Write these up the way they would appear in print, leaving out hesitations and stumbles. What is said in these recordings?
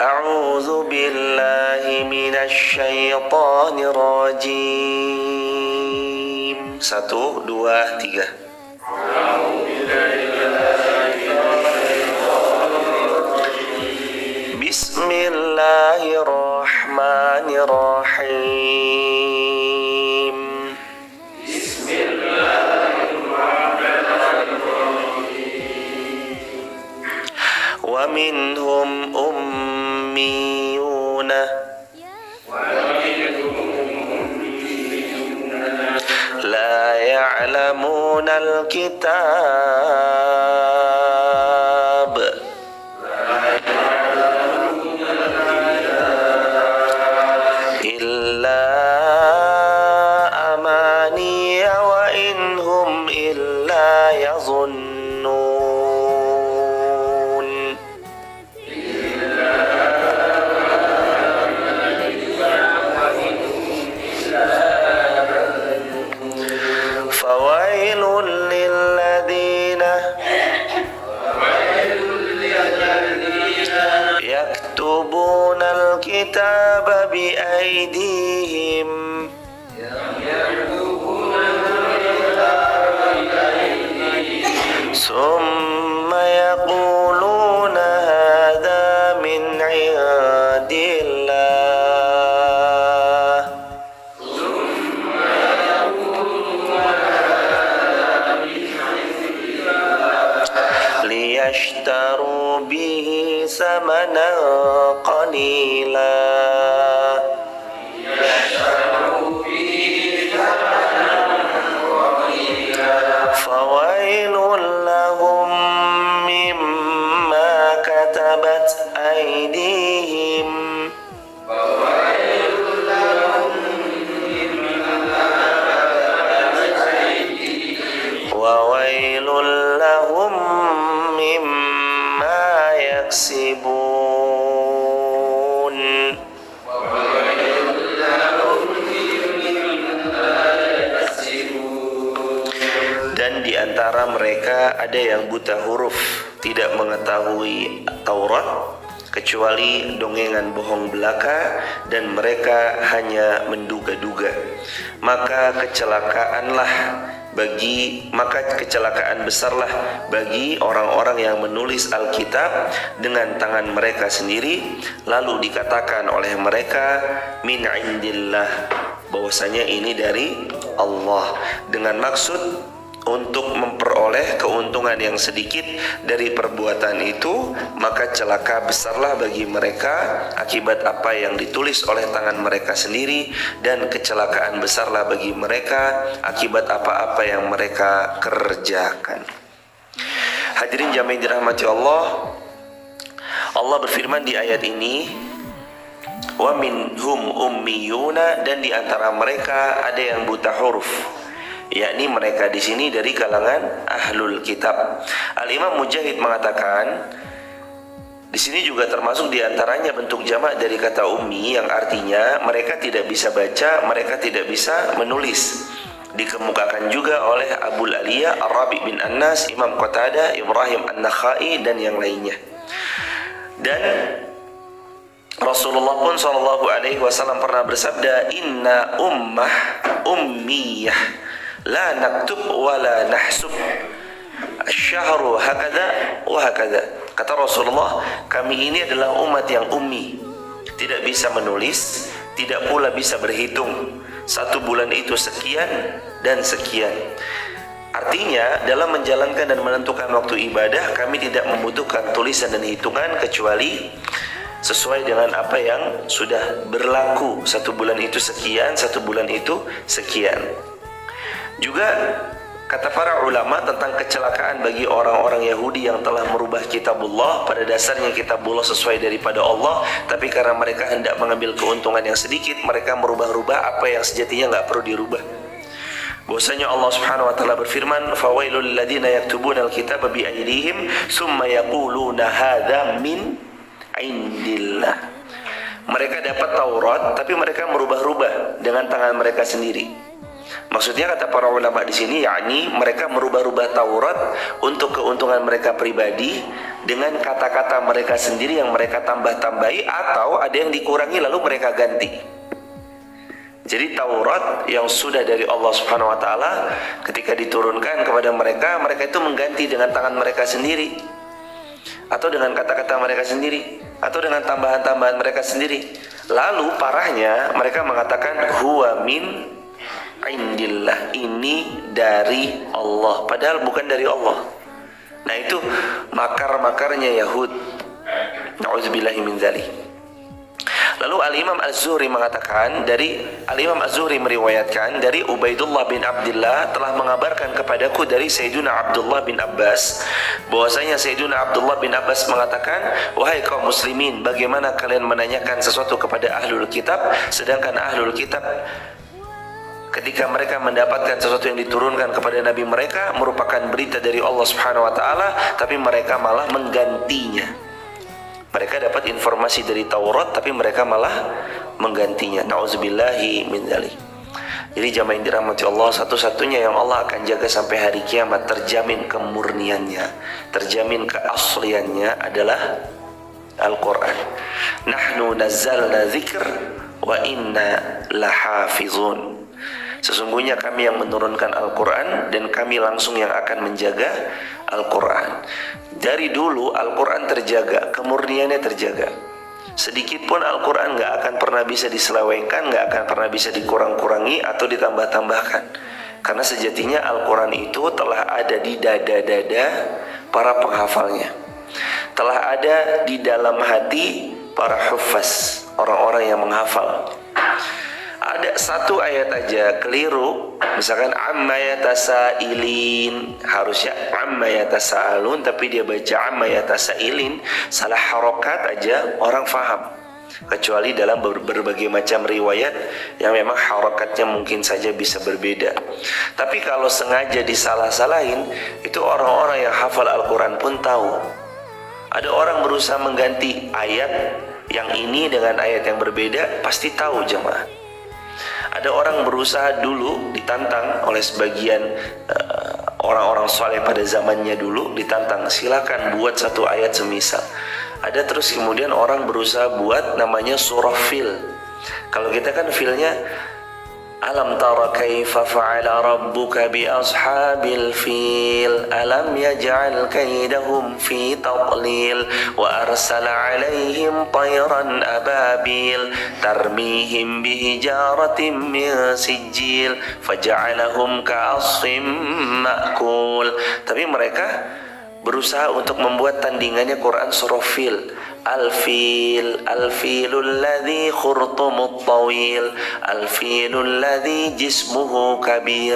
A'udzu billahi minasy syaithanir rajim. 1, 2, 3. Bismillahirrahmanirrahim. Wa minhum ummiyuna la ya'lamuna al-kitab illa amaniya wa inhum illa yazunnun. Fawailun lilladina yaktubuna al-kitaba biaydihim summa yaquluna hadha min indillah liyashtaru bihi samanan qalila fawailun lahum mimma katabat aydihim wa wailun lahum mimma yaksibun. Dan di antara mereka ada yang buta huruf, tidak mengetahui Taurat kecuali dongengan bohong belaka, dan mereka hanya menduga-duga. Maka kecelakaan besarlah bagi orang-orang yang menulis Alkitab dengan tangan mereka sendiri, lalu dikatakan oleh mereka min indillah, bahwasanya ini dari Allah, dengan maksud untuk memperoleh keuntungan yang sedikit dari perbuatan itu. Maka celaka besarlah bagi mereka akibat apa yang ditulis oleh tangan mereka sendiri, dan kecelakaan besarlah bagi mereka akibat apa-apa yang mereka kerjakan. Hadirin jamaah yang dirahmati Allah, Allah berfirman di ayat ini, wa minhum ummiyuna, dan di antara mereka ada yang buta huruf, yakni mereka di sini dari kalangan ahlul kitab. Al-Imam Mujahid mengatakan di sini juga termasuk di antaranya bentuk jamak dari kata ummi, yang artinya mereka tidak bisa baca, mereka tidak bisa menulis. Dikemukakan juga oleh Abul Aliyah, Ar-Rabi bin An-Nas, Imam Qatadah, Ibrahim An-Nakhai, dan yang lainnya. Dan Rasulullah pun sallallahu alaihi wasallam pernah bersabda, inna ummah ummiyah la naktub wa la nahsub asyhahru hakadha wa hakadha. Kata Rasulullah, kami ini adalah umat yang ummi, tidak bisa menulis, tidak pula bisa berhitung. Satu bulan itu sekian dan sekian. Artinya dalam menjalankan dan menentukan waktu ibadah, kami tidak membutuhkan tulisan dan hitungan kecuali sesuai dengan apa yang sudah berlaku. Satu bulan itu sekian, satu bulan itu sekian. Juga kata para ulama tentang kecelakaan bagi orang-orang Yahudi yang telah merubah kitabullah. Pada dasarnya kitabullah sesuai daripada Allah, tapi karena mereka hendak mengambil keuntungan yang sedikit, mereka merubah-rubah apa yang sejatinya nggak perlu dirubah. Bahwasanya Allah Subhanahu wa taala berfirman, fawailul ladzina yaktubuna alkitaba bi aydihim summa yaquluna hadza min indillah. Mereka dapat Taurat tapi mereka merubah-rubah dengan tangan mereka sendiri. Maksudnya kata para ulama di sini, yakni mereka merubah-rubah Taurat untuk keuntungan mereka pribadi dengan kata-kata mereka sendiri yang mereka tambah-tambahi atau ada yang dikurangi lalu mereka ganti. Jadi Taurat yang sudah dari Allah Subhanahu wa taala ketika diturunkan kepada mereka, mereka itu mengganti dengan tangan mereka sendiri atau dengan kata-kata mereka sendiri atau dengan tambahan-tambahan mereka sendiri. Lalu parahnya mereka mengatakan huwa min indillah, ini dari Allah, padahal bukan dari Allah. Nah itu makar-makarnya Yahud. Na'udzubillahi min dzalik. Lalu Al-Imam Az-Zuhri mengatakan, Al-Imam Az-Zuhri meriwayatkan dari Ubaidullah bin Abdullah telah mengabarkan kepadaku dari Sayyiduna Abdullah bin Abbas bahwasanya Sayyiduna Abdullah bin Abbas mengatakan, wahai kaum muslimin, bagaimana kalian menanyakan sesuatu kepada ahlul kitab sedangkan ahlul kitab ketika mereka mendapatkan sesuatu yang diturunkan kepada nabi mereka merupakan berita dari Allah Subhanahu wa taala, tapi mereka malah menggantinya. Mereka dapat informasi dari Taurat tapi mereka malah menggantinya. Nauzubillahi min dzalik. Jadi jamaah yang dirahmati Allah, satu-satunya yang Allah akan jaga sampai hari kiamat, terjamin kemurniannya, terjamin keasliannya adalah Al-Quran. Nahnu nazzalna dzikr wa inna lahafizun. Sesungguhnya kami yang menurunkan Al-Quran dan kami langsung yang akan menjaga Al-Quran. Dari dulu Al-Quran terjaga, kemurniannya terjaga. Sedikit pun Al-Quran gak akan pernah bisa diselewengkan, gak akan pernah bisa dikurang-kurangi atau ditambah-tambahkan. Karena sejatinya Al-Quran itu telah ada di dada-dada para penghafalnya, telah ada di dalam hati para huffaz, orang-orang yang menghafal. Ada satu ayat aja keliru, misalkan amma yatasailin, harusnya amma yatasaalun tapi dia baca amma yatasailin, salah harokat aja orang faham. Kecuali dalam berbagai macam riwayat yang memang harokatnya mungkin saja bisa berbeda. Tapi kalau sengaja disalah-salahin, itu orang-orang yang hafal Al-Quran pun tahu. Ada orang berusaha mengganti ayat yang ini dengan ayat yang berbeda, pasti tahu jemaah. Ada orang berusaha dulu, ditantang oleh sebagian orang-orang soleh pada zamannya dulu, ditantang, silakan buat satu ayat semisal. Ada terus kemudian orang berusaha buat namanya surah fil. Kalau kita kan filnya alam tara kaifa fa'ala rabbuka bi ashabil fil alam yaj'al kaidahum fi tadlil wa arsala 'alaihim tayran ababil tarmihim bihijaratin min sijil faja'alahum ka'asfim ma'kul. Tapi mereka berusaha untuk membuat tandingannya Quran surah fil. Al-fil, al-filul ladzi khurtumut tawil, al-filul ladzi jismuhu kabir.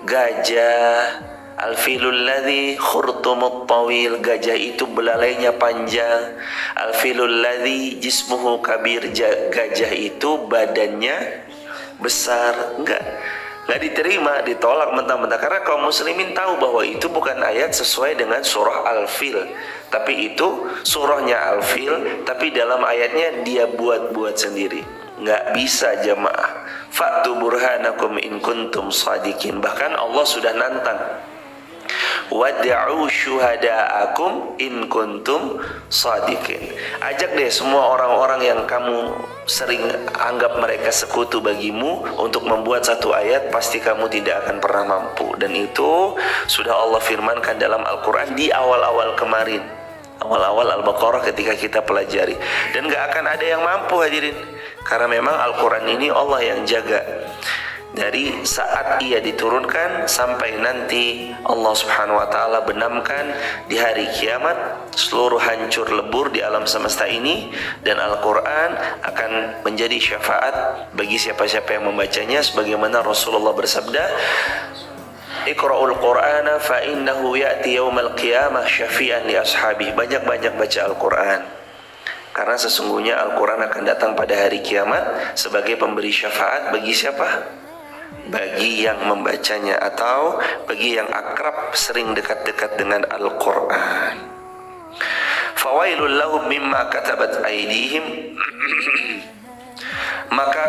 Gajah, al-filul ladzi khurtumut tawil, gajah itu belalainya panjang. Al-filul ladzi jismuhu kabir, gajah itu badannya besar. Nggak diterima, ditolak mentah-mentah karena kaum muslimin tahu bahwa itu bukan ayat sesuai dengan surah Al-Fil, tapi itu surahnya Al-Fil, tapi dalam ayatnya dia buat-buat sendiri. Nggak bisa jamaah. Fa'tu burhanakum in kuntum sadikin. Bahkan Allah sudah nantang, wad'u syuhada'akum in kuntum sadikin. Ajak deh semua orang-orang yang kamu sering anggap mereka sekutu bagimu untuk membuat satu ayat, pasti kamu tidak akan pernah mampu. Dan itu sudah Allah firmankan dalam Al-Quran di awal-awal kemarin, awal-awal Al-Baqarah ketika kita pelajari. Dan gak akan ada yang mampu hadirin, karena memang Al-Quran ini Allah yang jaga. Dari saat ia diturunkan sampai nanti Allah Subhanahu wa ta'ala benamkan di hari kiamat, seluruh hancur lebur di alam semesta ini, dan Al-Quran akan menjadi syafaat bagi siapa-siapa yang membacanya, sebagaimana Rasulullah bersabda, Iqra'ul Qur'ana fa innahu ya'ti yawmal qiyamah syafi'an li ashabi. Banyak-banyak baca Al-Quran, karena sesungguhnya Al-Quran akan datang pada hari kiamat sebagai pemberi syafaat bagi siapa? Bagi yang membacanya atau bagi yang akrab, sering dekat-dekat dengan Al-Quran. Fawailul lahum mimma katabat aydihim. Maka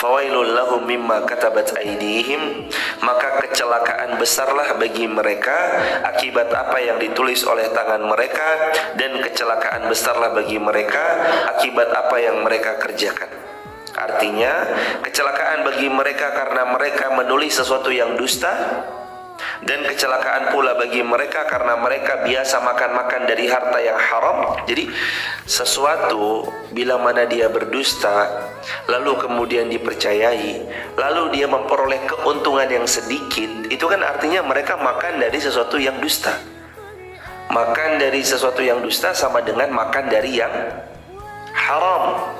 fawailul lahum mimma katabat aydihim, maka kecelakaan besarlah bagi mereka akibat apa yang ditulis oleh tangan mereka, dan kecelakaan besarlah bagi mereka akibat apa yang mereka kerjakan. Artinya, kecelakaan bagi mereka karena mereka menulis sesuatu yang dusta, dan kecelakaan pula bagi mereka karena mereka biasa makan-makan dari harta yang haram. Jadi sesuatu bila mana dia berdusta lalu kemudian dipercayai, lalu dia memperoleh keuntungan yang sedikit, itu kan artinya mereka makan dari sesuatu yang dusta. Makan dari sesuatu yang dusta sama dengan makan dari yang haram.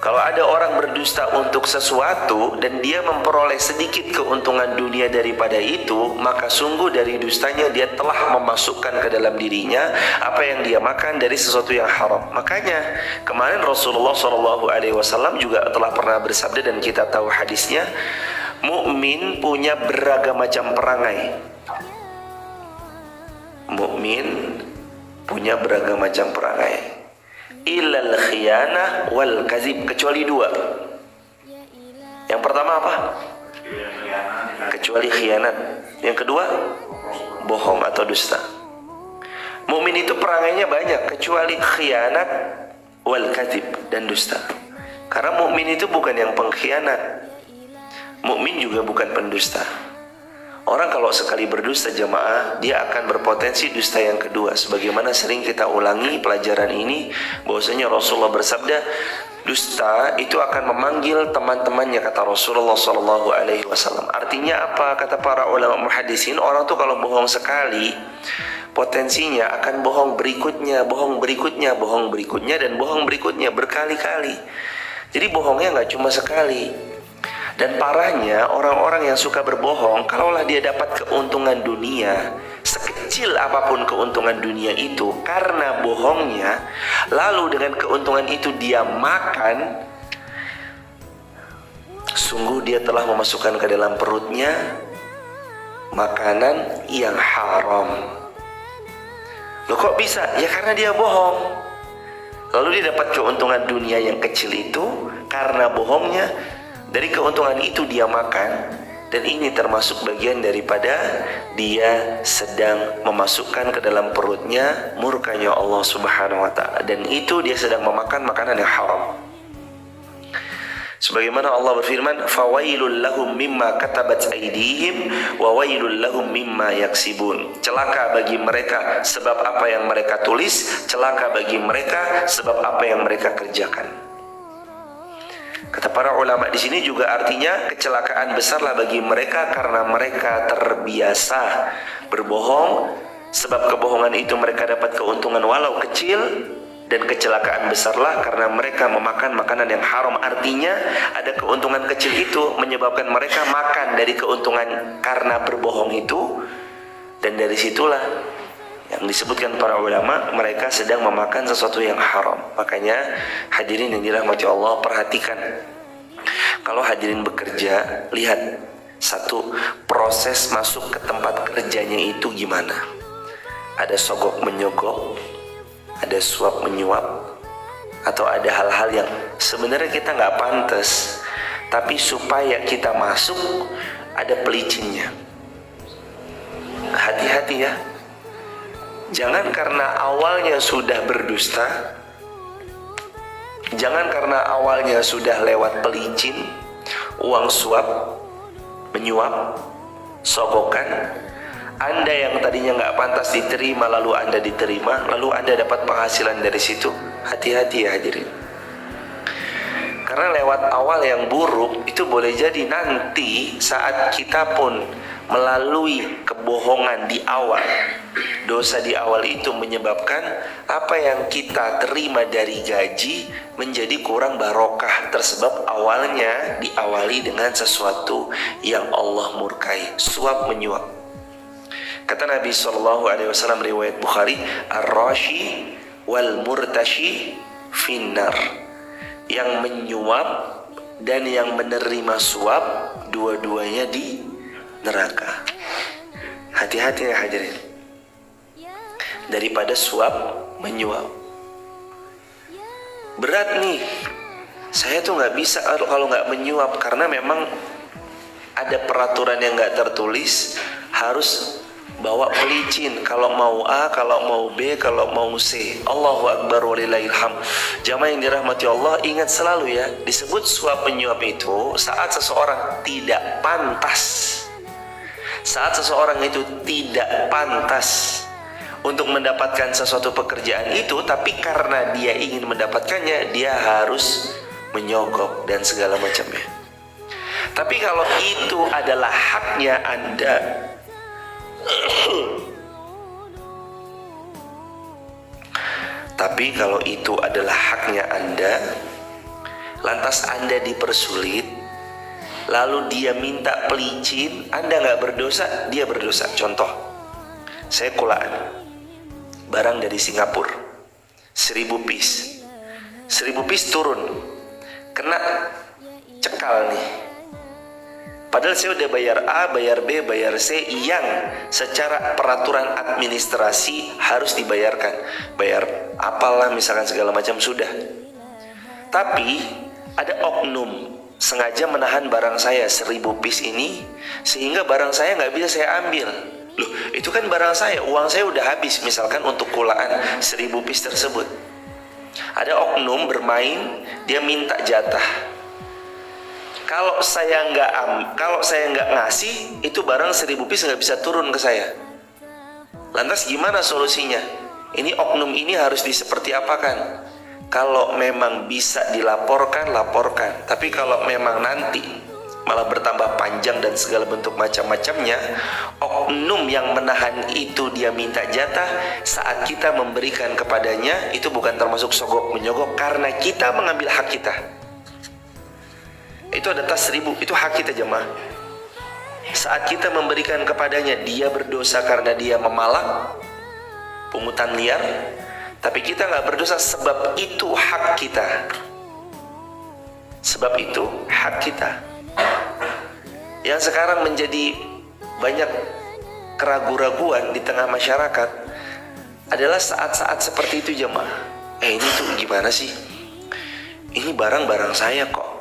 Kalau ada orang berdusta untuk sesuatu dan dia memperoleh sedikit keuntungan dunia daripada itu, maka sungguh dari dustanya dia telah memasukkan ke dalam dirinya apa yang dia makan dari sesuatu yang haram. Makanya kemarin Rasulullah SAW juga telah pernah bersabda, dan kita tahu hadisnya, mukmin punya beragam macam perangai. Mukmin punya beragam macam perangai. Illal khiyanah wal kazib, kecuali dua. Yang pertama apa? Kecuali khianat. Yang kedua, bohong atau dusta. Mukmin itu perangainya banyak, kecuali khianat wal kazib, dan dusta. Karena mukmin itu bukan yang pengkhianat, mukmin juga bukan pendusta. Orang kalau sekali berdusta jemaah, dia akan berpotensi dusta yang kedua. Sebagaimana sering kita ulangi pelajaran ini, bahwasanya Rasulullah bersabda, dusta itu akan memanggil teman-temannya, kata Rasulullah SAW. Artinya apa? Kata para ulama muhaddisin, orang tuh kalau bohong sekali, potensinya akan bohong berikutnya, bohong berikutnya, bohong berikutnya, dan bohong berikutnya berkali-kali. Jadi bohongnya nggak cuma sekali. Dan parahnya, orang-orang yang suka berbohong, kalaulah dia dapat keuntungan dunia, sekecil apapun keuntungan dunia itu, karena bohongnya, lalu dengan keuntungan itu dia makan, sungguh dia telah memasukkan ke dalam perutnya makanan yang haram. Loh kok bisa? Ya karena dia bohong. Lalu dia dapat keuntungan dunia yang kecil itu, karena bohongnya, dari keuntungan itu dia makan, dan ini termasuk bagian daripada dia sedang memasukkan ke dalam perutnya murkanya Allah Subhanahu wa ta'ala, dan itu dia sedang memakan makanan yang haram. Sebagaimana Allah berfirman, fawailul lahum mimma katabat aydihim wa wailul lahum mimma yaksibun. Celaka bagi mereka sebab apa yang mereka tulis, celaka bagi mereka sebab apa yang mereka kerjakan. Kata para ulama di sini juga artinya kecelakaan besarlah bagi mereka karena mereka terbiasa berbohong, sebab kebohongan itu mereka dapat keuntungan walau kecil, dan kecelakaan besarlah karena mereka memakan makanan yang haram. Artinya ada keuntungan kecil itu menyebabkan mereka makan dari keuntungan karena berbohong itu, dan dari situlah yang disebutkan para ulama, mereka sedang memakan sesuatu yang haram. Makanya hadirin yang dirahmati Allah, perhatikan, kalau hadirin bekerja, lihat satu, proses masuk ke tempat kerjanya itu gimana. Ada sogok menyogok, ada suap menyuap, atau ada hal-hal yang sebenarnya kita nggak pantas, tapi supaya kita masuk ada pelicinnya. Hati-hati ya. Jangan karena awalnya sudah berdusta, jangan karena awalnya sudah lewat pelicin, uang suap, menyuap, sogokan, Anda yang tadinya nggak pantas diterima lalu Anda diterima, lalu Anda dapat penghasilan dari situ. Hati-hati ya hadirin. Karena lewat awal yang buruk itu boleh jadi nanti saat kita pun melalui kebohongan di awal, dosa di awal itu menyebabkan apa yang kita terima dari gaji menjadi kurang barokah, tersebab awalnya diawali dengan sesuatu yang Allah murkai, suap menyuap. Kata Nabi SAW riwayat Bukhari, ar-rashi wal murtashi finnar, yang menyuap dan yang menerima suap dua-duanya di neraka. Hati-hati ya hadirin, daripada suap menyuap. Berat nih, saya tuh nggak bisa kalau nggak menyuap, karena memang ada peraturan yang nggak tertulis, harus bawa pelicin kalau mau A, kalau mau B, kalau mau C. Allahu Akbar walillahil hamd. Jamaah yang dirahmati Allah, ingat selalu ya, disebut suap menyuap itu saat seseorang tidak pantas. Saat seseorang itu tidak pantas untuk mendapatkan sesuatu pekerjaan itu, tapi karena dia ingin mendapatkannya, dia harus menyogok dan segala macamnya. Tapi kalau itu adalah haknya Anda, tapi kalau itu adalah haknya Anda, lantas Anda dipersulit, lalu dia minta pelicin, Anda nggak berdosa, dia berdosa. Contoh, saya kulaan barang dari Singapura, 1000 piece, 1000 piece turun, kena cekal nih. Padahal saya udah bayar A, bayar B, bayar C yang secara peraturan administrasi harus dibayarkan. Bayar apalah misalkan segala macam sudah. Tapi ada oknum sengaja menahan barang saya 1000 piece ini, sehingga barang saya nggak bisa saya ambil. Loh, itu kan barang saya, uang saya udah habis misalkan untuk kulaan 1000 piece tersebut. Ada oknum bermain, dia minta jatah. Kalau saya nggak ngasih, itu barang 1000 piece nggak bisa turun ke saya. Lantas gimana solusinya? Ini oknum ini harus diseperti apakan? Kalau memang bisa dilaporkan, laporkan. Tapi kalau memang nanti malah bertambah panjang dan segala bentuk macam-macamnya, oknum yang menahan itu dia minta jatah, saat kita memberikan kepadanya, itu bukan termasuk sogok menyogok, karena kita mengambil hak kita. Itu ada tas 1000, itu hak kita jemaah. Saat kita memberikan kepadanya, dia berdosa karena dia memalak, pungutan liar. Tapi kita nggak berdosa, sebab itu hak kita. Sebab itu hak kita. Yang sekarang menjadi banyak keraguan-raguan di tengah masyarakat adalah saat-saat seperti itu jemaah. Ini tuh gimana sih? Ini barang-barang saya kok.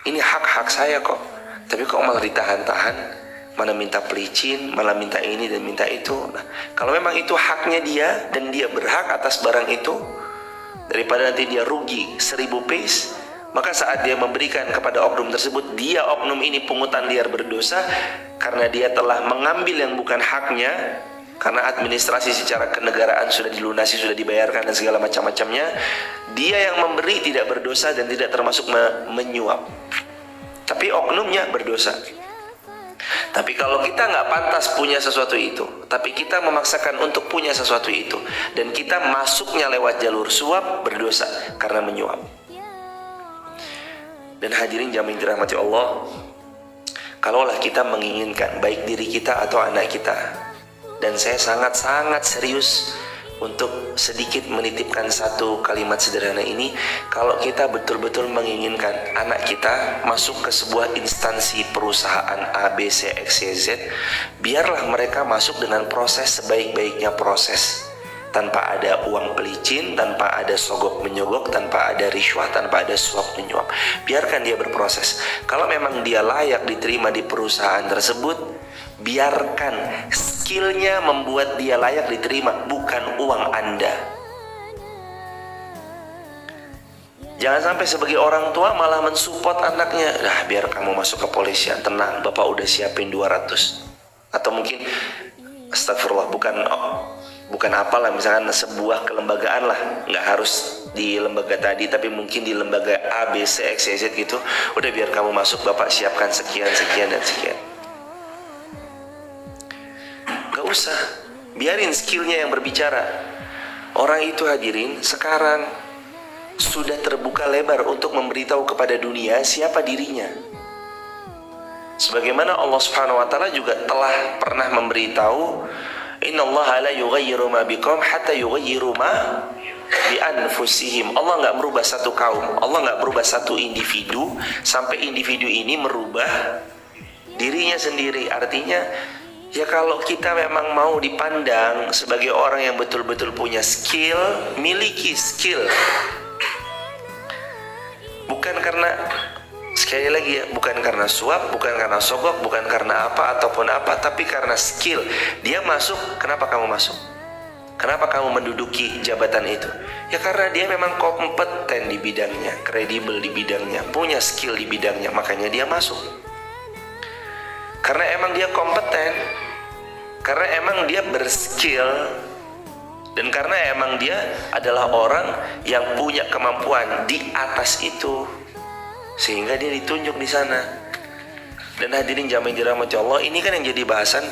Ini hak-hak saya kok, tapi kok malah ditahan-tahan, mana minta pelicin, malah minta ini dan minta itu. Nah, kalau memang itu haknya dia dan dia berhak atas barang itu, daripada nanti dia rugi 1000 piece, maka saat dia memberikan kepada oknum tersebut, dia oknum ini pungutan liar berdosa karena dia telah mengambil yang bukan haknya, karena administrasi secara kenegaraan sudah dilunasi, sudah dibayarkan dan segala macam-macamnya. Dia yang memberi tidak berdosa dan tidak termasuk menyuap, tapi oknumnya berdosa. Tapi kalau kita nggak pantas punya sesuatu itu, tapi kita memaksakan untuk punya sesuatu itu, dan kita masuknya lewat jalur suap, berdosa karena menyuap. Dan hadirin jamaah yang dirahmati Allah, kalaulah kita menginginkan baik diri kita atau anak kita, dan saya sangat-sangat serius untuk sedikit menitipkan satu kalimat sederhana ini, kalau kita betul-betul menginginkan anak kita masuk ke sebuah instansi perusahaan A, B, C, X, Y, Z, biarlah mereka masuk dengan proses sebaik-baiknya proses, tanpa ada uang pelicin, tanpa ada sogok menyogok, tanpa ada riswah, tanpa ada suap menyuap. Biarkan dia berproses. Kalau memang dia layak diterima di perusahaan tersebut, biarkan skillnya membuat dia layak diterima, bukan uang Anda. Jangan sampai sebagai orang tua malah mensupport anaknya. Dah, biar kamu masuk ke kepolisian, tenang, bapak udah siapin 200. Atau mungkin astagfirullah, bukan apalah, misalkan sebuah kelembagaan lah, nggak harus di lembaga tadi, tapi mungkin di lembaga A, B, C, X, Y, Z gitu. Udah, biar kamu masuk, bapak siapkan sekian, sekian, dan sekian. Gak usah, biarin skillnya yang berbicara. Orang itu hadirin sekarang sudah terbuka lebar untuk memberitahu kepada dunia siapa dirinya. Sebagaimana Allah Subhanahu wa taala juga telah pernah memberitahu, innallaha la yughayyiru ma biqaum hatta yughayyiru ma bi anfusihim. Allah nggak merubah satu kaum, Allah nggak merubah satu individu sampai individu ini merubah dirinya sendiri. Artinya, ya kalau kita memang mau dipandang sebagai orang yang betul-betul punya skill, miliki skill. Bukan karena, sekali lagi ya, bukan karena suap, bukan karena sogok, bukan karena apa ataupun apa, tapi karena skill. Dia masuk, kenapa kamu masuk? Kenapa kamu menduduki jabatan itu? Ya karena dia memang kompeten di bidangnya, kredibel di bidangnya, punya skill di bidangnya, makanya dia masuk. Karena emang dia kompeten, karena emang dia berskill, dan karena emang dia adalah orang yang punya kemampuan di atas itu, sehingga dia ditunjuk di sana. Dan hadirin jamaah dirahmati Allah, ini kan yang jadi bahasan.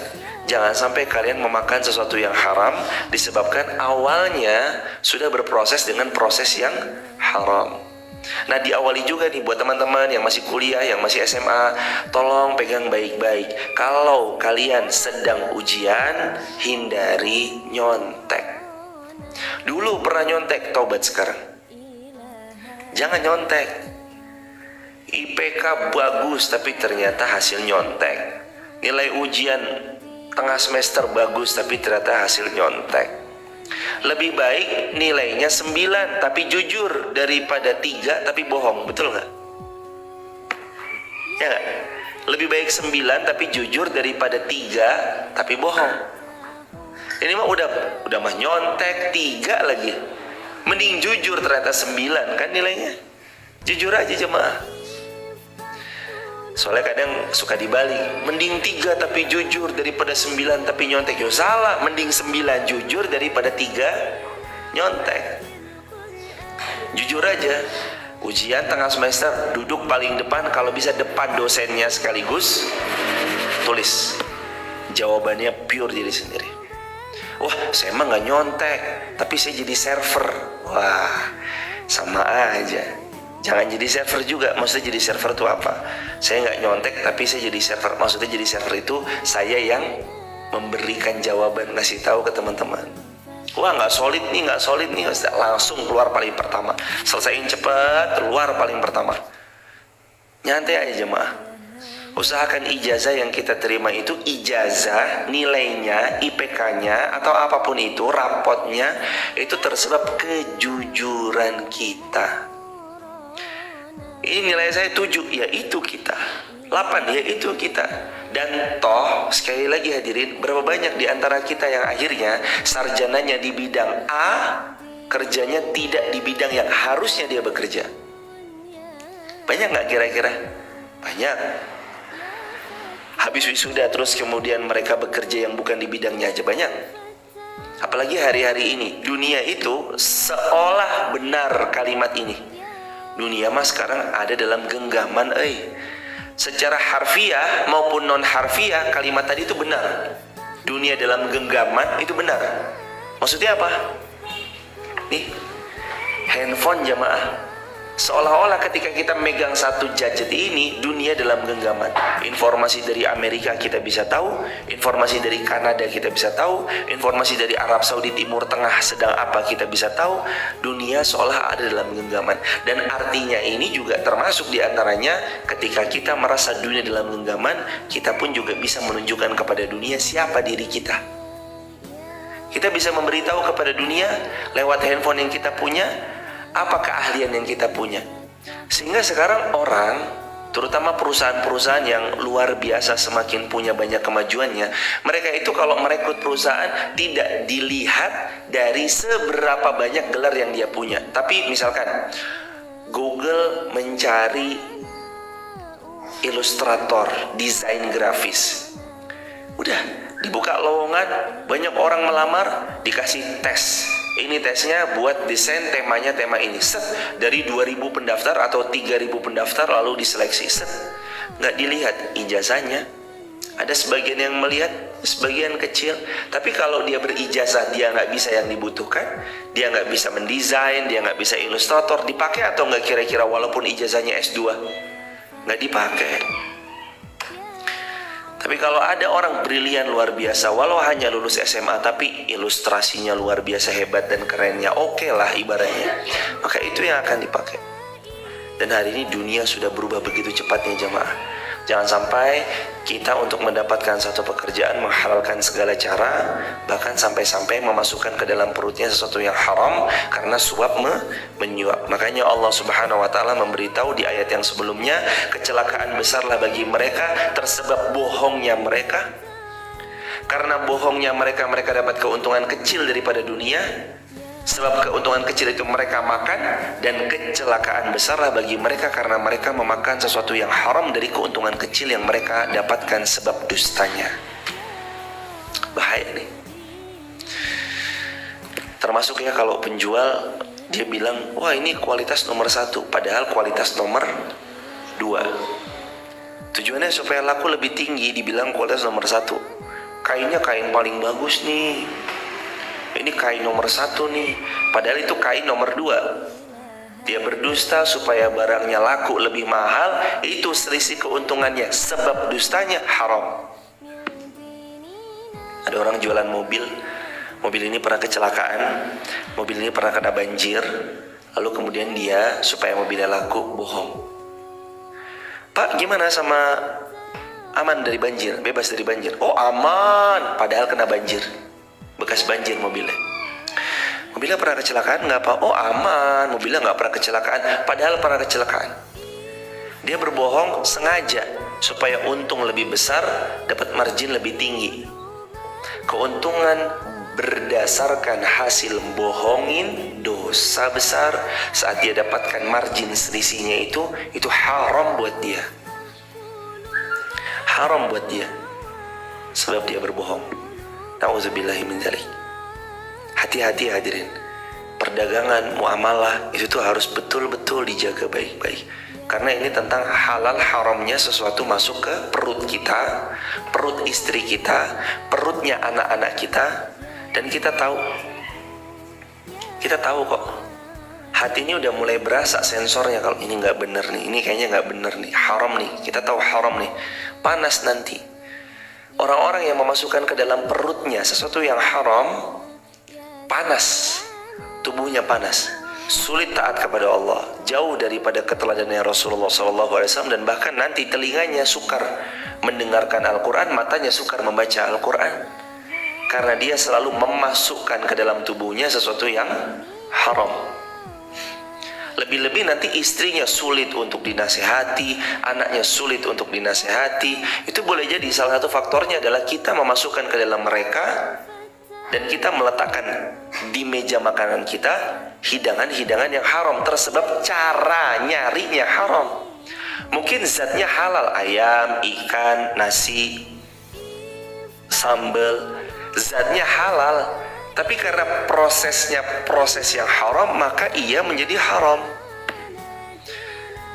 Jangan sampai kalian memakan sesuatu yang haram disebabkan awalnya sudah berproses dengan proses yang haram. Nah, diawali juga nih buat teman-teman yang masih kuliah, yang masih SMA, tolong pegang baik-baik. Kalau kalian sedang ujian, hindari nyontek. Dulu pernah nyontek, taubat sekarang. Jangan nyontek. IPK bagus tapi ternyata hasil nyontek. Nilai ujian tengah semester bagus tapi ternyata hasil nyontek. Lebih baik nilainya 9 tapi jujur daripada 3 tapi bohong, betul nggak? Ya nggak? Lebih baik 9 tapi jujur daripada 3 tapi bohong. Ini mah udah mah nyontek 3 lagi. Mending jujur ternyata 9 kan nilainya. Jujur aja jemaah. Soalnya kadang suka dibalik, mending 3 tapi jujur daripada 9 tapi nyontek. Yo salah, mending 9 jujur daripada 3 nyontek. Jujur aja. Ujian tengah semester, duduk paling depan, kalau bisa depan dosennya sekaligus, tulis jawabannya pure diri sendiri. Wah, saya emang gak nyontek, tapi saya jadi server. Wah, sama aja. Jangan jadi server juga. Maksudnya jadi server itu apa? Saya gak nyontek, tapi saya jadi server. Maksudnya jadi server itu saya yang memberikan jawaban, ngasih tahu ke teman-teman. Wah, gak solid nih, langsung keluar paling pertama. Selesaiin cepet, keluar paling pertama. Nyantai aja jemaah. Usahakan ijazah yang kita terima itu ijazah, nilainya, IPK-nya, atau apapun itu, rapotnya, itu tersebab kejujuran kita. Ini nilai saya 7, ya itu kita. 8, ya itu kita. Dan toh, sekali lagi hadirin, berapa banyak di antara kita yang akhirnya sarjananya di bidang A, kerjanya tidak di bidang yang harusnya dia bekerja? Banyak nggak kira-kira? Banyak. Habis wisuda terus kemudian mereka bekerja yang bukan di bidangnya aja banyak. Apalagi hari-hari ini, dunia itu seolah benar kalimat ini. Dunia mah sekarang ada dalam genggaman, secara harfiah maupun non harfiah kalimat tadi itu benar. Dunia dalam genggaman itu benar. Maksudnya apa? Nih, handphone jamaah. Seolah-olah ketika kita megang satu gadget ini, dunia dalam genggaman. Informasi dari Amerika kita bisa tahu, informasi dari Kanada kita bisa tahu, informasi dari Arab Saudi Timur Tengah sedang apa kita bisa tahu. Dunia seolah ada dalam genggaman. Dan artinya ini juga termasuk diantaranya ketika kita merasa dunia dalam genggaman, kita pun juga bisa menunjukkan kepada dunia siapa diri kita. Kita bisa memberitahu kepada dunia lewat handphone yang kita punya, apa keahlian yang kita punya. Sehingga sekarang orang, terutama perusahaan-perusahaan yang luar biasa semakin punya banyak kemajuannya, mereka itu kalau merekrut perusahaan tidak dilihat dari seberapa banyak gelar yang dia punya. Tapi misalkan Google mencari ilustrator, desain grafis, udah dibuka lowongan, banyak orang melamar, dikasih tes. Ini tesnya buat desain temanya tema ini. Set, dari 2000 pendaftar atau 3000 pendaftar lalu diseleksi. Set, nggak dilihat ijazahnya. Ada sebagian yang melihat, sebagian kecil. Tapi kalau dia berijazah, dia nggak bisa yang dibutuhkan, dia nggak bisa mendesain, dia nggak bisa ilustrator, dipakai atau nggak kira-kira walaupun ijazahnya S2? Nggak dipakai. Tapi kalau ada orang brilian luar biasa, walau hanya lulus SMA tapi ilustrasinya luar biasa hebat dan kerennya, oke lah ibaratnya, maka itu yang akan dipakai. Dan hari ini dunia sudah berubah begitu cepatnya jamaah. Jangan sampai kita untuk mendapatkan satu pekerjaan menghalalkan segala cara, bahkan sampai-sampai memasukkan ke dalam perutnya sesuatu yang haram karena suap menyuap. Makanya Allah Subhanahu wa taala memberitahu di ayat yang sebelumnya, kecelakaan besarlah bagi mereka tersebab bohongnya mereka. Karena bohongnya mereka dapat keuntungan kecil daripada dunia. Sebab keuntungan kecil itu mereka makan, dan kecelakaan besarlah bagi mereka karena mereka memakan sesuatu yang haram dari keuntungan kecil yang mereka dapatkan sebab dustanya. Bahaya nih. Termasuk ya kalau penjual dia bilang, wah ini kualitas nomor 1, padahal kualitas nomor 2. Tujuannya supaya laku lebih tinggi, dibilang kualitas nomor 1. Kainnya kain paling bagus nih, ini kain nomor 1 nih, padahal itu kain nomor 2. Dia berdusta supaya barangnya laku lebih mahal, itu selisih keuntungannya, sebab dustanya haram. Ada orang jualan mobil ini pernah kecelakaan, mobil ini pernah kena banjir, lalu kemudian dia supaya mobilnya laku bohong. Pak, gimana sama aman dari banjir, bebas dari banjir? Oh aman, padahal kena banjir, bekas banjir mobilnya. Mobilnya pernah kecelakaan nggak Pak? Oh aman, mobilnya nggak pernah kecelakaan, padahal pernah kecelakaan. Dia berbohong sengaja supaya untung lebih besar, dapat margin lebih tinggi. Keuntungan berdasarkan hasil bohongin dosa besar. Saat dia dapatkan margin selisihnya itu haram buat dia. Haram buat dia, sebab dia berbohong. Nauzubillahi min dzalik. Hati-hati hadirin, perdagangan muamalah itu tuh harus betul-betul dijaga baik-baik. Karena ini tentang halal haramnya sesuatu masuk ke perut kita, perut istri kita, perutnya anak-anak kita, dan kita tahu kok. Hati ini udah mulai berasa sensornya, kalau ini nggak bener nih, ini kayaknya nggak bener nih, haram nih. Kita tahu haram nih, panas nanti. Orang-orang yang memasukkan ke dalam perutnya sesuatu yang haram, panas, tubuhnya panas, sulit taat kepada Allah, jauh daripada keteladanannya Rasulullah SAW, dan bahkan nanti telinganya sukar mendengarkan Al-Quran, matanya sukar membaca Al-Quran, karena dia selalu memasukkan ke dalam tubuhnya sesuatu yang haram. Lebih-lebih nanti istrinya sulit untuk dinasehati, anaknya sulit untuk dinasehati. Itu boleh jadi salah satu faktornya adalah kita memasukkan ke dalam mereka, dan kita meletakkan di meja makanan kita hidangan-hidangan yang haram, tersebab cara nyarinya haram. Mungkin zatnya halal, ayam, ikan, nasi, sambal, zatnya halal, tapi karena prosesnya proses yang haram, maka ia menjadi haram.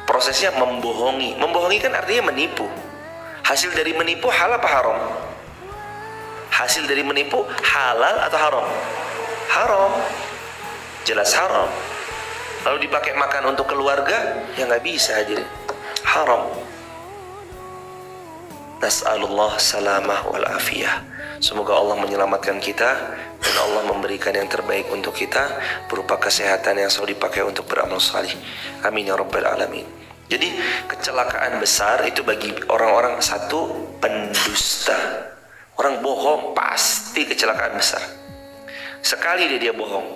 Prosesnya membohongi. Membohongi kan artinya menipu. Hasil dari menipu halal apa haram? Hasil dari menipu halal atau haram? Haram. Jelas haram. Lalu dipakai makan untuk keluarga, ya nggak bisa, jadi haram. Nas'alullah salamah wal afiyah. Semoga Allah menyelamatkan kita dan Allah memberikan yang terbaik untuk kita berupa kesehatan yang selalu dipakai untuk beramal salih. Amin ya rabbal alamin. Jadi kecelakaan besar itu bagi orang-orang, satu, pendusta. Orang bohong pasti kecelakaan besar. Sekali dia bohong,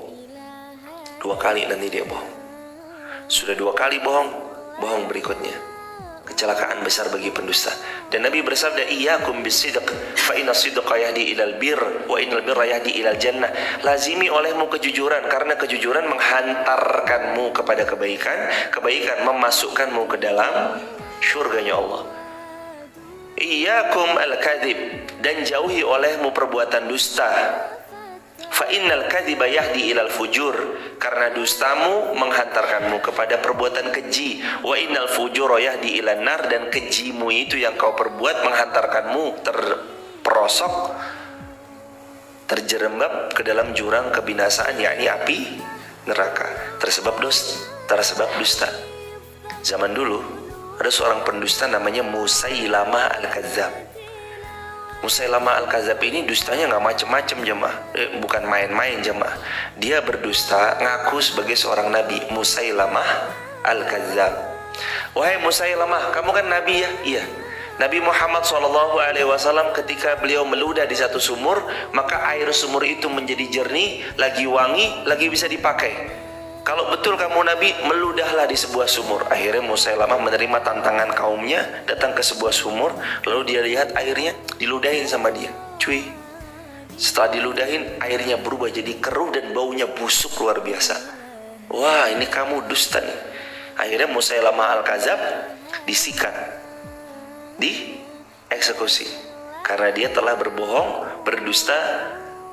2 kali nanti dia bohong. Sudah 2 kali bohong berikutnya, kecelakaan besar bagi pendusta. Dan Nabi bersabda, iyyakum bisidq fa inna sidqa yahdi ilal birr wa innal birra yahdi ilal jannah. Lazimi olehmu kejujuran, karena kejujuran menghantarkanmu kepada kebaikan, kebaikan memasukkanmu ke dalam syurganya Allah. Iyyakum al-kadzib, dan jauhi olehmu perbuatan dusta. Fa innal kadziba yahdi ilal fujur, karena dustamu menghantarkanmu kepada perbuatan keji. Wa innal fujura yahdi ilan nar, dan kejimu itu yang kau perbuat menghantarkanmu terperosok, terjerembab ke dalam jurang kebinasaan, yakni api neraka, tersebab dusta. Zaman dulu ada seorang pendusta namanya Musailamah al-Kadzab. Musailamah al-Kadzab ini dustanya nggak macem-macem jemaah, bukan main-main jemaah. Dia berdusta ngaku sebagai seorang nabi. Musailamah al-Kadzab. Wahai Musailamah, kamu kan nabi ya? Iya. Nabi Muhammad SAW ketika beliau meludah di satu sumur, maka air sumur itu menjadi jernih, lagi wangi, lagi bisa dipakai. Kalau betul kamu Nabi, meludahlah di sebuah sumur. Akhirnya Musailamah menerima tantangan kaumnya, datang ke sebuah sumur, lalu dia lihat airnya, diludahin sama dia. Cuy, setelah diludahin, airnya berubah jadi keruh dan baunya busuk luar biasa. Wah, ini kamu dusta nih. Akhirnya Musailamah Al-Kadzab disikat, dieksekusi karena dia telah berbohong, berdusta,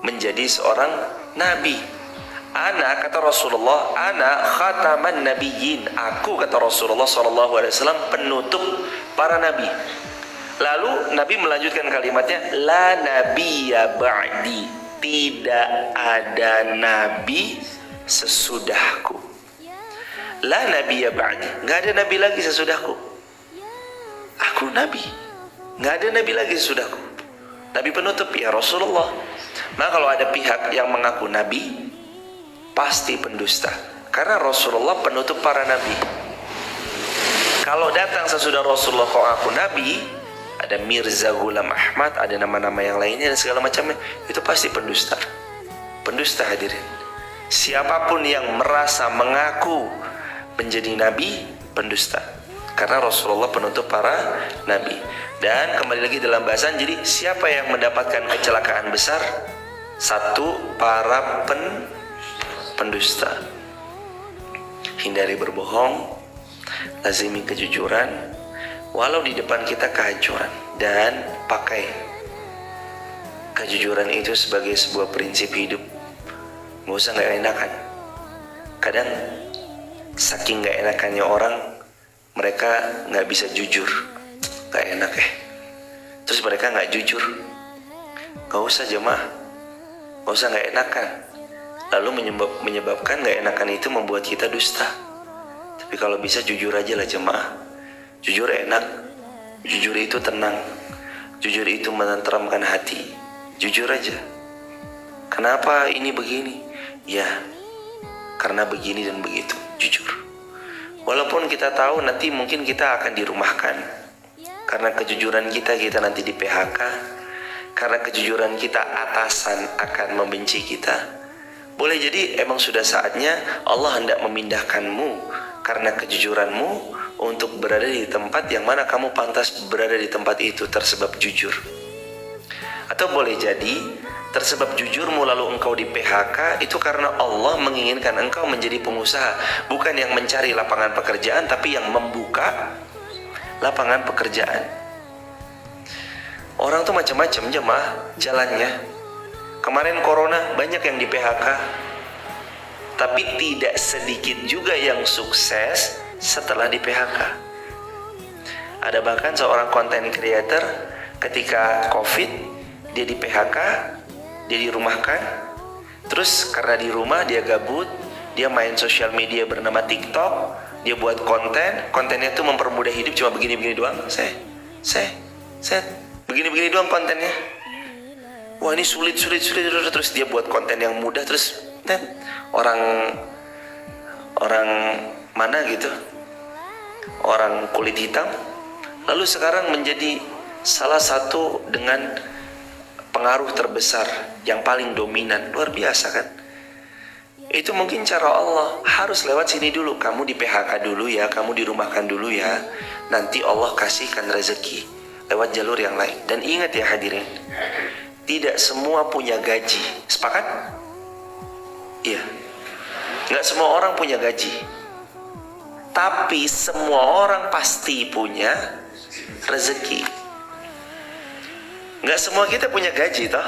menjadi seorang nabi. Ana, kata Rasulullah, ana khataman nabiyyin, aku, kata Rasulullah SAW, penutup para nabi. Lalu Nabi melanjutkan kalimatnya, la nabiyya ba'di, tidak ada nabi sesudahku. La nabiyya ba'di, nggak ada nabi lagi sesudahku. Aku nabi, nggak ada nabi lagi sesudahku. Nabi penutup ya Rasulullah. Maka kalau ada pihak yang mengaku nabi, pasti pendusta, karena Rasulullah penutup para nabi. Kalau datang sesudah Rasulullah kok aku nabi, ada Mirza Ghulam Ahmad, ada nama-nama yang lainnya dan segala macamnya, itu pasti pendusta. Pendusta hadirin. Siapapun yang merasa mengaku menjadi nabi, pendusta, karena Rasulullah penutup para nabi. Dan kembali lagi dalam bahasan, jadi siapa yang mendapatkan kecelakaan besar? Satu, para pendusta. Hindari berbohong, lazimi kejujuran, walau di depan kita kehancuran, dan pakai kejujuran itu sebagai sebuah prinsip hidup. Gak usah gak enakan. Kadang saking gak enakannya orang, mereka gak bisa jujur. Gak enak terus mereka gak jujur. Gak usah jemaah, gak usah gak enakan, lalu menyebabkan gak enakan itu membuat kita dusta. Tapi kalau bisa jujur aja lah jemaah. Jujur enak, jujur itu tenang, jujur itu menenteramkan hati. Jujur aja. Kenapa ini begini? Ya, karena begini dan begitu. Jujur. Walaupun kita tahu nanti mungkin kita akan dirumahkan, karena kejujuran kita nanti di PHK, karena kejujuran kita atasan akan membenci kita. Boleh jadi emang sudah saatnya Allah hendak memindahkanmu karena kejujuranmu untuk berada di tempat yang mana kamu pantas berada di tempat itu tersebab jujur. Atau boleh jadi tersebab jujurmu lalu engkau di PHK itu karena Allah menginginkan engkau menjadi pengusaha, bukan yang mencari lapangan pekerjaan, tapi yang membuka lapangan pekerjaan. Orang tuh macam-macam jemaah jalannya. Kemarin corona banyak yang di PHK, tapi tidak sedikit juga yang sukses setelah di PHK. Ada bahkan seorang content creator ketika COVID, dia di PHK, dia dirumahkan. Terus karena di rumah dia gabut, dia main sosial media bernama TikTok, dia buat kontennya tuh mempermudah hidup, cuma begini-begini doang, begini-begini doang kontennya. Wah ini sulit, terus dia buat konten yang mudah, terus orang mana gitu, orang kulit hitam, lalu sekarang menjadi salah satu dengan pengaruh terbesar yang paling dominan. Luar biasa kan? Itu mungkin cara Allah, harus lewat sini dulu. Kamu di PHK dulu ya, kamu dirumahkan dulu ya, nanti Allah kasihkan rezeki lewat jalur yang lain. Dan ingat ya hadirin, tidak semua punya gaji. Sepakat? Iya. Nggak semua orang punya gaji, tapi semua orang pasti punya rezeki. Nggak semua kita punya gaji toh.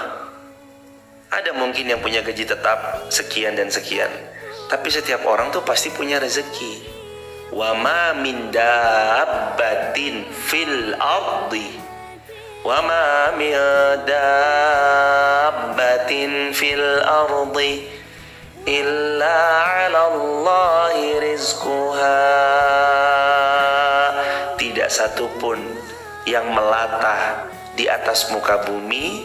Ada mungkin yang punya gaji tetap sekian dan sekian, tapi setiap orang tuh pasti punya rezeki. Wa ma min dabbatin fil ardi, wa ma min dabbatin fil ardi illa 'ala Allahi rizquha. Tidak satupun yang melata di atas muka bumi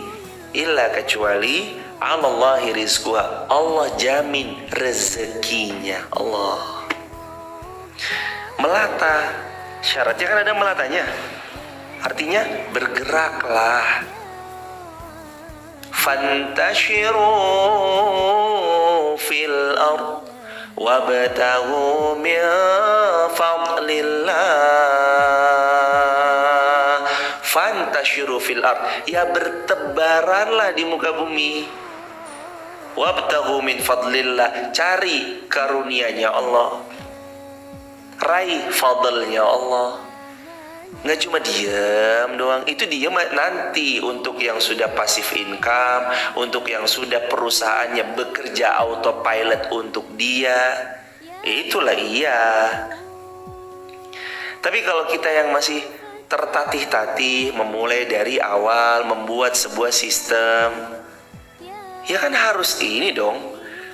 illa kecuali 'ala Allahi rizquha, Allah jamin rezekinya. Allah melata, syaratnya kan ada melatanya. Artinya bergeraklah. Fantashiru fil ard wabtaghu min fadlillah. Fantashiru fil ard, ya bertebaranlah di muka bumi. Wabtaghu min fadlillah, cari karunia-Nya Allah, raih fadlnya Allah. Nggak cuma diam doang, itu diam nanti untuk yang sudah passive income, untuk yang sudah perusahaannya bekerja autopilot untuk dia, itulah iya. Tapi kalau kita yang masih tertatih-tatih, memulai dari awal, membuat sebuah sistem, ya kan harus ini dong,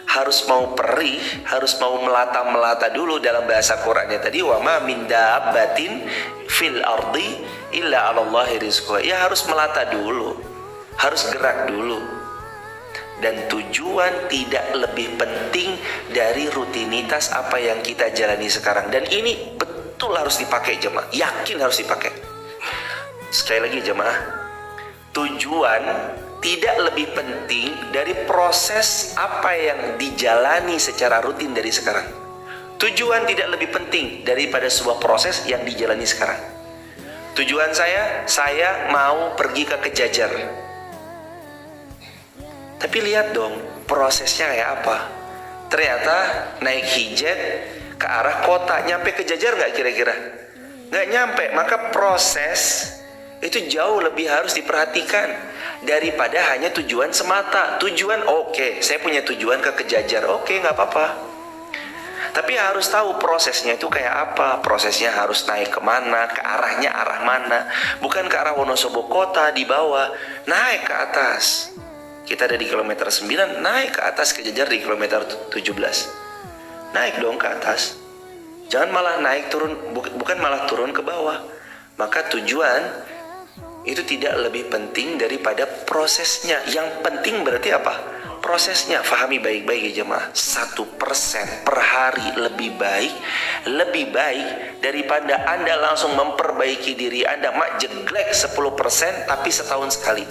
harus mau perih, harus mau melata-melata dulu. Dalam bahasa Qur'annya tadi, wa ma min dabbatin fil ardi illa 'alallahi rizquha. Ya harus melata dulu, harus gerak dulu. Dan tujuan tidak lebih penting dari rutinitas apa yang kita jalani sekarang. Dan ini betul harus dipakai jemaah, yakin harus dipakai. Sekali lagi jemaah, tujuan tidak lebih penting dari proses apa yang dijalani secara rutin dari sekarang. Tujuan tidak lebih penting daripada sebuah proses yang dijalani sekarang. Tujuan saya mau pergi ke Kejajar. Tapi lihat dong prosesnya kayak apa. Ternyata naik hijet ke arah kota, nyampe Kejajar nggak kira-kira? Nggak nyampe. Maka proses itu jauh lebih harus diperhatikan daripada hanya tujuan semata. Tujuan oke, saya punya tujuan ke Kejajar, oke, nggak apa-apa. Tapi harus tahu prosesnya itu kayak apa. Prosesnya harus naik kemana, ke arahnya arah mana. Bukan ke arah Wonosobo kota di bawah, naik ke atas. Kita ada di kilometer 9, naik ke atas Kejajar di kilometer 17. Naik dong ke atas. Jangan malah naik turun, bukan malah turun ke bawah. Maka tujuan itu tidak lebih penting daripada prosesnya. Yang penting berarti apa? Prosesnya. Fahami baik-baik ya jemaah. 1% per hari lebih baik daripada Anda langsung memperbaiki diri Anda, mak jeglek 10% tapi setahun sekali.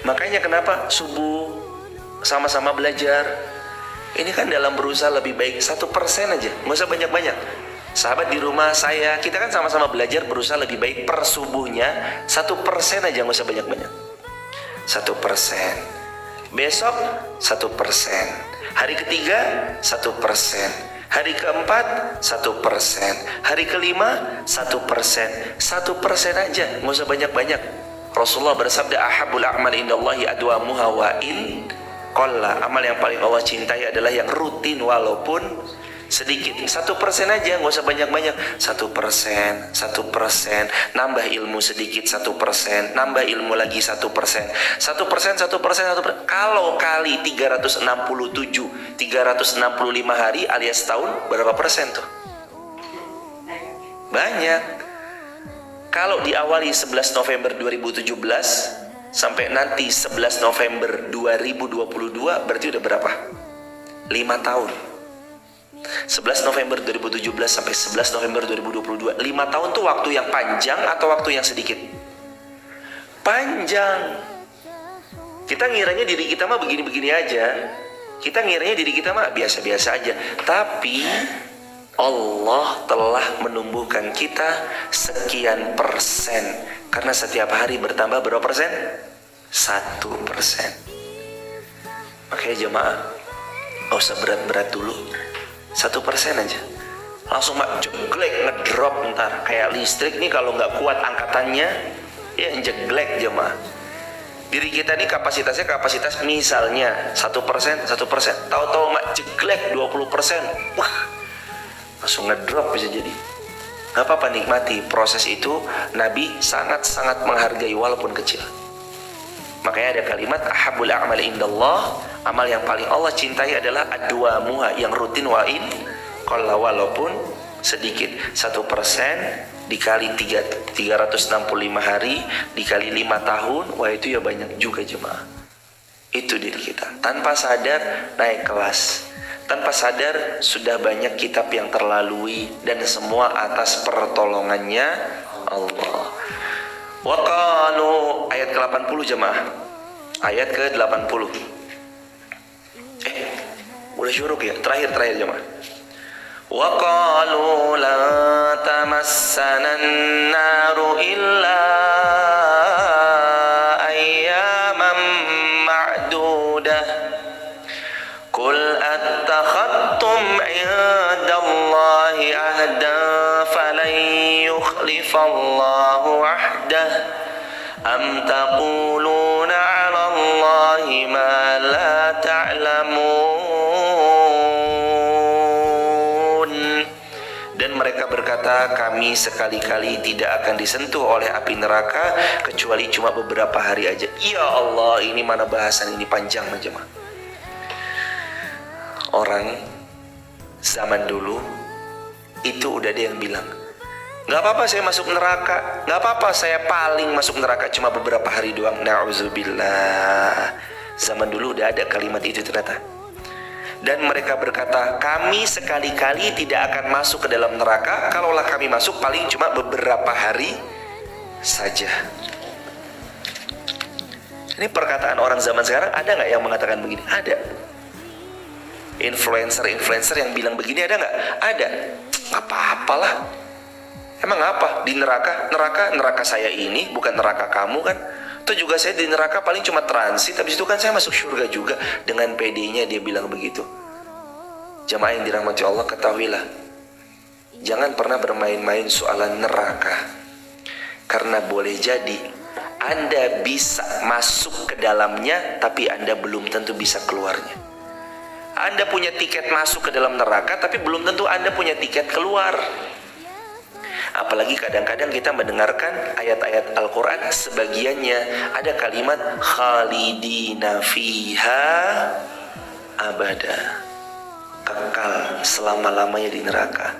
Makanya kenapa subuh sama-sama belajar. Ini kan dalam berusaha lebih baik 1% aja, nggak usah banyak-banyak. Sahabat di rumah saya, kita kan sama-sama belajar berusaha lebih baik per subuhnya 1% aja, nggak usah banyak-banyak. 1%. Besok 1%. Hari ketiga 1%. Hari keempat 1%. Hari kelima 1%. 1% aja, nggak usah banyak-banyak. Rasulullah bersabda, ahabul a'mal indallahi adwamuha wa in qalla. Amal yang paling Allah cintai adalah yang rutin walaupun sedikit. 1% aja, nggak usah banyak-banyak. 1%, 1%, nambah ilmu sedikit 1%, nambah ilmu lagi 1%, 1%. Kalau kali 365 hari alias tahun, berapa persen tuh? Banyak. Kalau diawali 11 November 2017 sampai nanti 11 November 2022, berarti udah berapa? 5 tahun. 11 November 2017 sampai 11 November 2022, 5 tahun tuh waktu yang panjang atau waktu yang sedikit? Panjang. Kita ngiranya diri kita mah begini-begini aja. Kita ngiranya diri kita mah biasa-biasa aja. Tapi Allah telah menumbuhkan kita sekian persen. Karena setiap hari bertambah berapa persen? 1%. Makanya jemaah, gak usah berat-berat dulu, 1% aja. Langsung mak jeglek, ngedrop ntar. Kayak listrik nih kalau gak kuat angkatannya, ya jeglek jemaah. Diri kita nih kapasitas misalnya 1%. Tahu-tahu mak jeglek 20%. Wah, langsung ngedrop bisa jadi. Gak apa-apa, nikmati proses itu. Nabi sangat-sangat menghargai walaupun kecil. Makanya ada kalimat ahabul a'mal indallah, amal yang paling Allah cintai adalah adwamuha, yang rutin wa'in qalla, walaupun sedikit. 1% dikali 365 hari dikali 5 tahun, wah itu ya banyak juga jemaah. Itu diri kita tanpa sadar naik kelas. Tanpa sadar sudah banyak kitab yang terlalui, dan semua atas pertolongannya Allah. Wa qalu, ayat ke-80 jemaah. Ayat ke-80. Udah syuruk ya? Terakhir jemaah. Wa qalu la tamassana an-naru illa ayyaman ma'dudah. Qul attakhadtum 'indallahi ahdan falan yukhlifallahu 'ahdah am taquluna 'ala Allahi ma la ta'lamun. Dan mereka berkata, kami sekali-kali tidak akan disentuh oleh api neraka kecuali cuma beberapa hari aja. Ya Allah, ini mana bahasan ini panjang aja mah. Orang zaman dulu itu udah ada yang bilang, gak apa-apa saya masuk neraka, gak apa-apa saya paling masuk neraka cuma beberapa hari doang. Na'udzubillah. Zaman dulu udah ada kalimat itu ternyata. Dan mereka berkata, kami sekali-kali tidak akan masuk ke dalam neraka. Kalaulah kami masuk paling cuma beberapa hari saja. Ini perkataan orang zaman sekarang, ada gak yang mengatakan begini? Ada. Influencer yang bilang begini ada nggak? Ada. Nggak apa-apalah. Emang apa? Di neraka saya ini bukan neraka kamu kan? Itu juga saya di neraka paling cuma transit. Habis itu kan saya masuk surga juga. Dengan PD-nya dia bilang begitu. Jamaah yang dirahmati Allah, ketahuilah, jangan pernah bermain-main soalan neraka. Karena boleh jadi Anda bisa masuk ke dalamnya, tapi Anda belum tentu bisa keluarnya. Anda punya tiket masuk ke dalam neraka, tapi belum tentu Anda punya tiket keluar. Apalagi kadang-kadang kita mendengarkan ayat-ayat Al-Quran, sebagiannya ada kalimat khalidina fiha abada, kekal selama-lamanya di neraka.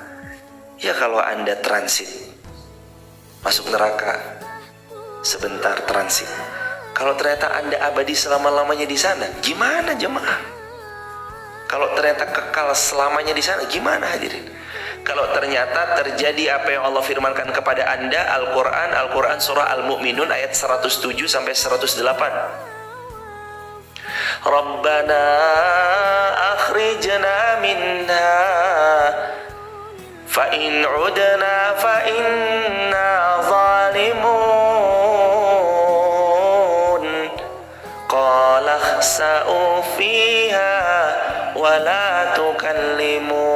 Ya kalau Anda transit masuk neraka sebentar transit, kalau ternyata Anda abadi selama-lamanya di sana, gimana jemaah? Kalau ternyata kekal selamanya di sana, gimana hadirin? Kalau ternyata terjadi apa yang Allah firmankan kepada Anda, Al-Quran surah Al-Mu'minun ayat 107 sampai 108. Rabbana akhrijna minha fa in udna fa inna zalimun qala khsa'u fiha wala tukallimun.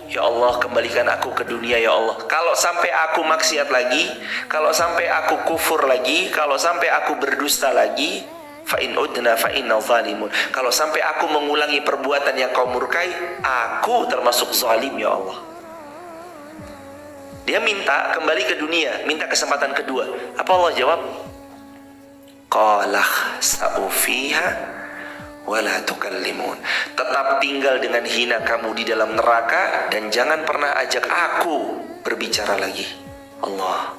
Ya Allah, kembalikan aku ke dunia ya Allah. Kalau sampai aku maksiat lagi, kalau sampai aku kufur lagi, kalau sampai aku berdusta lagi, fa in udna fa inna zalimun. Kalau sampai aku mengulangi perbuatan yang kau murkai, aku termasuk zalim ya Allah. Dia minta kembali ke dunia, minta kesempatan kedua. Apa Allah jawab? Qala khsa'u fiha wala tukallimun. Tetap tinggal dengan hina kamu di dalam neraka dan jangan pernah ajak aku berbicara lagi. Allah.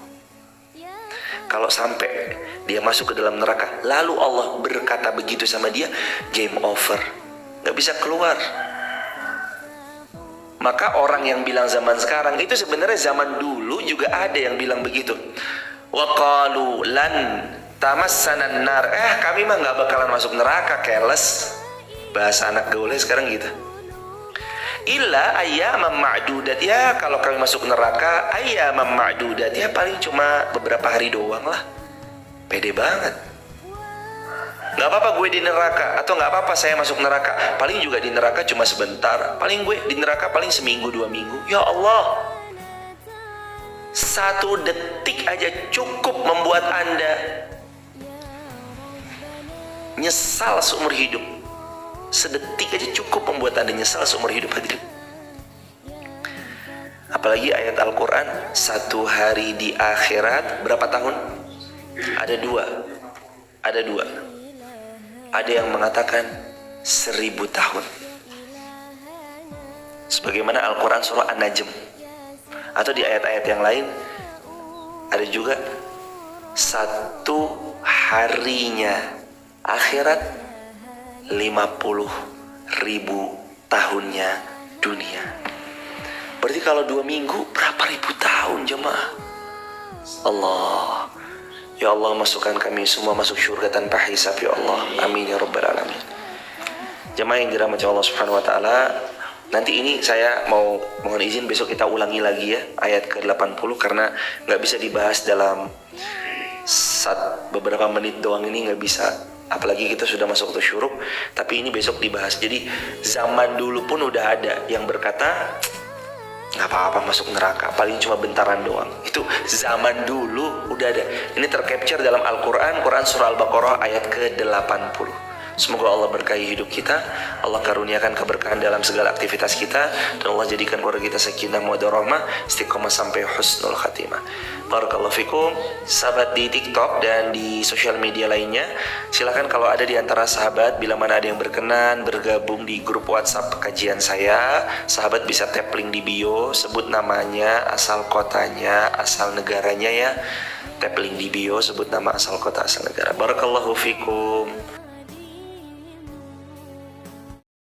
Kalau sampai dia masuk ke dalam neraka, lalu Allah berkata begitu sama dia, game over, gak bisa keluar. Maka orang yang bilang zaman sekarang itu sebenarnya zaman dulu juga ada yang bilang begitu. Wa qalu lan tamassanan nar, kami mah nggak bakalan masuk neraka, keles. Bahasa anak gaulnya sekarang gitu. Illa ayyaman ma'dudat, ya kalau kami masuk neraka ayyaman ma'dudat, ya paling cuma beberapa hari doang lah. Pede banget. Nggak apa-apa gue di neraka, atau nggak apa-apa saya masuk neraka, paling juga di neraka cuma sebentar, paling gue di neraka paling seminggu 2 minggu. Ya Allah, 1 detik aja cukup membuat Anda nyesal seumur hidup. Sedetik aja cukup membuat Anda nyesal seumur hidup hadirin. Apalagi ayat Al-Quran, 1 hari di akhirat berapa tahun? Ada dua. Ada yang mengatakan 1000 tahun. Sebagaimana Al-Quran surah An-Najm. Atau di ayat-ayat yang lain ada juga 1 harinya akhirat 50.000 tahunnya dunia. Berarti kalau 2 minggu berapa ribu tahun jemaah? Allah. Ya Allah, masukkan kami semua masuk surga tanpa hisab ya Allah. Amin ya rabbal alamin. Jemaah yang dirahmati Allah Subhanahu wa taala, nanti ini saya mau mohon izin besok kita ulangi lagi ya ayat ke-80 karena nggak bisa dibahas dalam beberapa menit doang, ini nggak bisa. Apalagi kita sudah masuk ke syuruk, tapi ini besok dibahas. Jadi zaman dulu pun udah ada yang berkata nggak apa-apa masuk neraka, paling cuma bentaran doang. Itu zaman dulu udah ada. Ini tercapture dalam Al-Quran, Quran surah Al-Baqarah ayat ke-80. Semoga Allah berkahi hidup kita, Allah karuniakan keberkahan dalam segala aktivitas kita, dan Allah jadikan keluarga kita sakinah mawaddah rahmah, istiqomah sampai husnul khatimah. Barakallahu fikum. Sahabat di TikTok dan di sosial media lainnya, silakan kalau ada di antara sahabat bila mana ada yang berkenan bergabung di grup WhatsApp kajian saya, sahabat bisa tap link di bio, sebut namanya, asal kotanya, asal negaranya ya. Tap link di bio, sebut nama, asal kota, asal negara. Barakallahu fikum.